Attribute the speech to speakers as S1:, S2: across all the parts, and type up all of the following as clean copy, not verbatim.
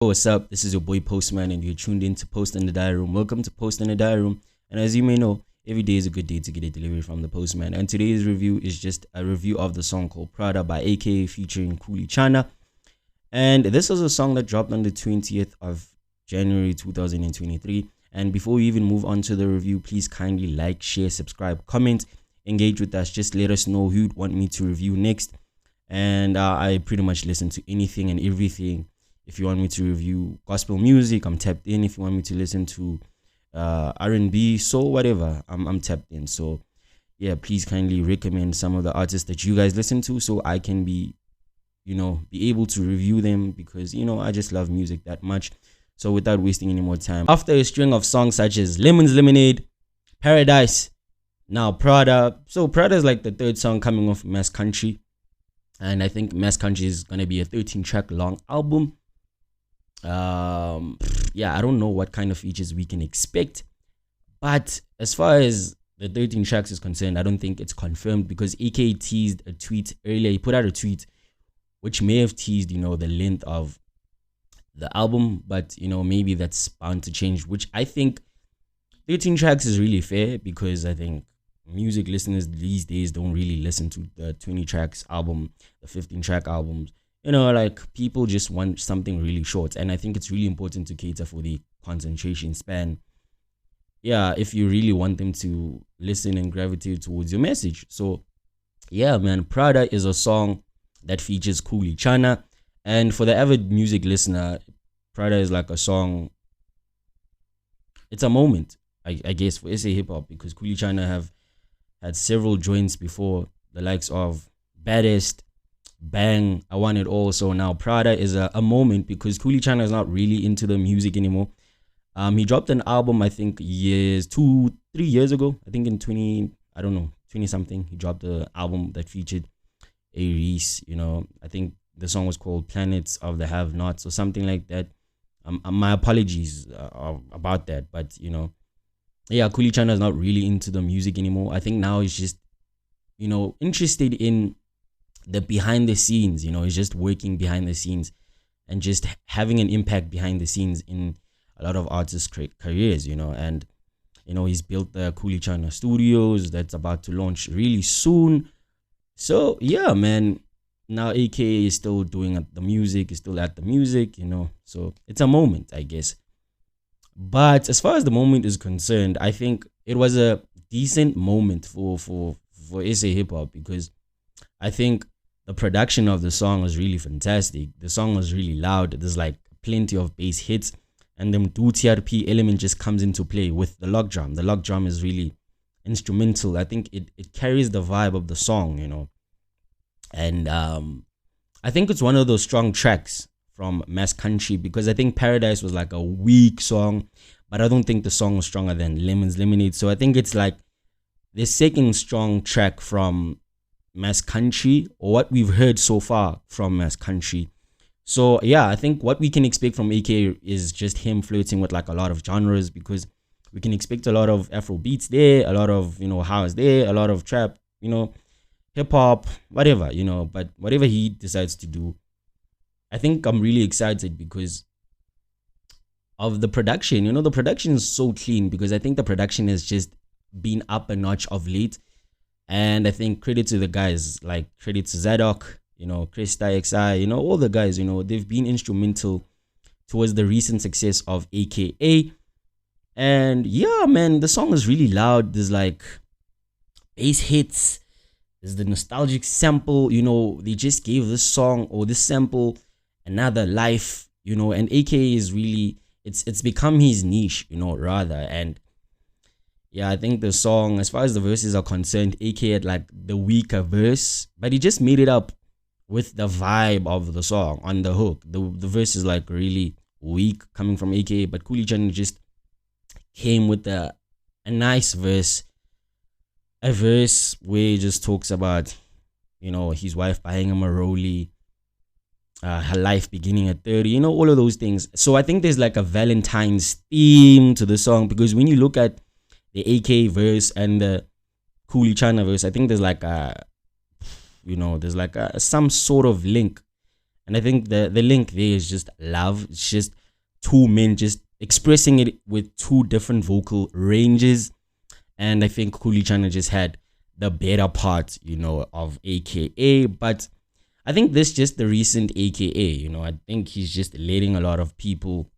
S1: What's up? This is your boy Postman, and you're tuned in to Post in the Diary Room. Welcome to Post in the Diary Room. And as you may know, every day is a good day to get a delivery from the Postman. And today's review is just a review of the song called Prada by AKA featuring Khuli Chana. And this is a song that dropped on the 20th of January 2023. And before we even move on to the review, please kindly like, share, subscribe, comment, engage with us. Just let us know who you'd want me to review next. And I pretty much listen to anything and everything. If you want me to review gospel music, I'm tapped in. If you want me to listen to R&B, so whatever, I'm tapped in. So yeah, please kindly recommend some of the artists that you guys listen to so I can be able to review them, because I just love music that much. So without wasting any more time, after a string of songs such as Lemon's Lemonade, Paradise, now Prada. So Prada is like the third song coming off Mass Country, and I think Mass Country is gonna be a 13-track long album. Yeah, I don't know what kind of features we can expect, but as far as the 13 tracks is concerned, I don't think it's confirmed, because AK teased a tweet earlier. He put out a tweet which may have teased the length of the album, but maybe that's bound to change, which I think 13 tracks is really fair, because I think music listeners these days don't really listen to the 20 tracks album, the 15-track albums. Like, people just want something really short, and I think it's really important to cater for the concentration span. Yeah, if you really want them to listen and gravitate towards your message. So yeah, man, Prada is a song that features Khuli Chana, and for the avid music listener, Prada is like a song. It's a moment, I guess, for SA hip hop, because Khuli Chana have had several joints before, the likes of Baddest, Bang, I Want It All. So now Prada is a moment, because Khuli Chana is not really into the music anymore. He dropped an album, I think 2-3 years ago. I think in 20 something, he dropped an album that featured a Reese. I think the song was called Planets of the Have Nots or something like that. My apologies about that, but yeah, Khuli Chana is not really into the music anymore. I think now he's just interested in the behind the scenes. He's just working behind the scenes and just having an impact behind the scenes in a lot of artists' careers, and he's built the Khuli Chana Studios that's about to launch really soon. So yeah, man, now AK is still doing the music, is still at the music, so it's a moment, I guess. But as far as the moment is concerned, I think it was a decent moment for SA hip hop, because I think the production of the song was really fantastic. The song was really loud. There's like plenty of bass hits, and the TRP element just comes into play with the lock drum. The lock drum is really instrumental. I think it carries the vibe of the song, and I think it's one of those strong tracks from Mass Country, because I think Paradise was like a weak song, but I don't think the song was stronger than Lemon's Lemonade. So I think it's like the second strong track from Mass Country, or what we've heard so far from Mass Country. So yeah, I think what we can expect from AK is just him flirting with like a lot of genres, because we can expect a lot of Afro beats there, a lot of house there, a lot of trap, hip hop, whatever, but whatever he decides to do, I think I'm really excited because of the production. The production is so clean, because I think the production has just been up a notch of late. And I think credit to the guys, like credit to Zadok, Krista XI, all the guys, they've been instrumental towards the recent success of AKA. And yeah, man, the song is really loud. There's like bass hits. There's the nostalgic sample. They just gave this song or this sample another life, and AKA is really, it's become his niche, rather. And yeah, I think the song, as far as the verses are concerned, AK had like the weaker verse, but he just made it up with the vibe of the song on the hook. The verse is like really weak coming from AK, but Khuli Chana just came with a nice verse. A verse where he just talks about, his wife buying him a Rollie, her life beginning at 30, all of those things. So I think there's like a Valentine's theme to the song, because when you look at the AK verse and the Khuli Chana verse, I think there's like a, there's like some sort of link. And I think the link there is just love. It's just two men just expressing it with two different vocal ranges. And I think Khuli Chana just had the better part, of AKA. But I think this just the recent AKA, I think he's just letting a lot of people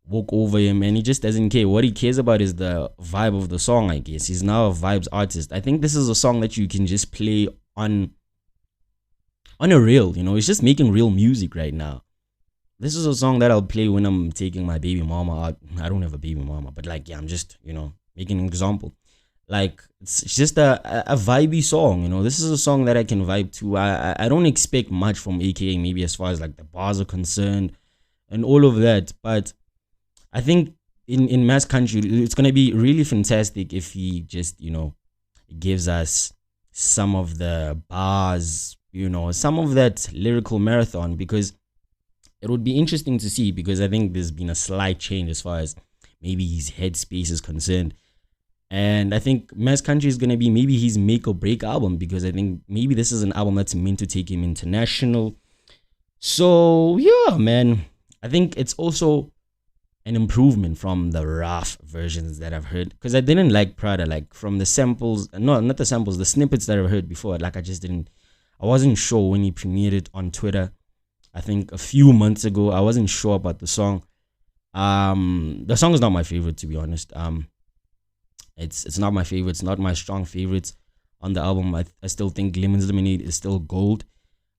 S1: walk over him, and he just doesn't care. What he cares about is the vibe of the song, I guess. He's now a vibes artist. I think this is a song that you can just play on a reel, It's just making real music right now. This is a song that I'll play when I'm taking my baby mama out. I don't have a baby mama, but like, yeah, I'm just, making an example. Like, it's just a vibey song, This is a song that I can vibe to. I don't expect much from AKA, maybe as far as like the bars are concerned and all of that. But I think in Mass Country, it's going to be really fantastic if he just, gives us some of the bars, some of that lyrical marathon, because it would be interesting to see, because I think there's been a slight change as far as maybe his headspace is concerned. And I think Mass Country is going to be maybe his make or break album, because I think maybe this is an album that's meant to take him international. So, yeah, man, I think it's also an improvement from the rough versions that I've heard, because I didn't like Prada, like from the samples, no, not the samples, the snippets that I've heard before. Like, I wasn't sure when he premiered it on Twitter. I think a few months ago, I wasn't sure about the song. The song is not my favorite, to be honest. It's not my favorite. It's not my strong favorite on the album. I still think Lemon's Lemonade is still gold,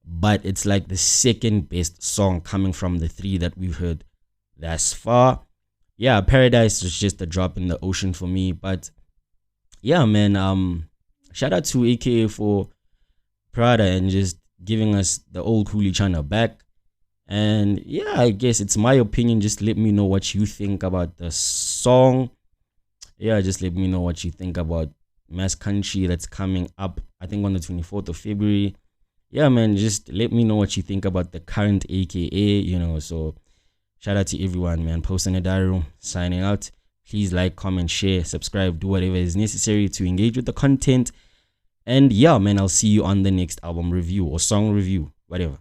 S1: but it's like the second best song coming from the three that we've heard thus far. Yeah, Paradise is just a drop in the ocean for me. But yeah, man, shout out to AKA for Prada and just giving us the old Khuli Chana back. And yeah, I guess it's my opinion. Just let me know what you think about the song. Yeah, just let me know what you think about Mass Country that's coming up, I think on the 24th of February. Yeah, man, just let me know what you think about the current AKA, So shout out to everyone, man. Post in the diary room, signing out. Please like, comment, share, subscribe, do whatever is necessary to engage with the content. And yeah, man, I'll see you on the next album review or song review, whatever.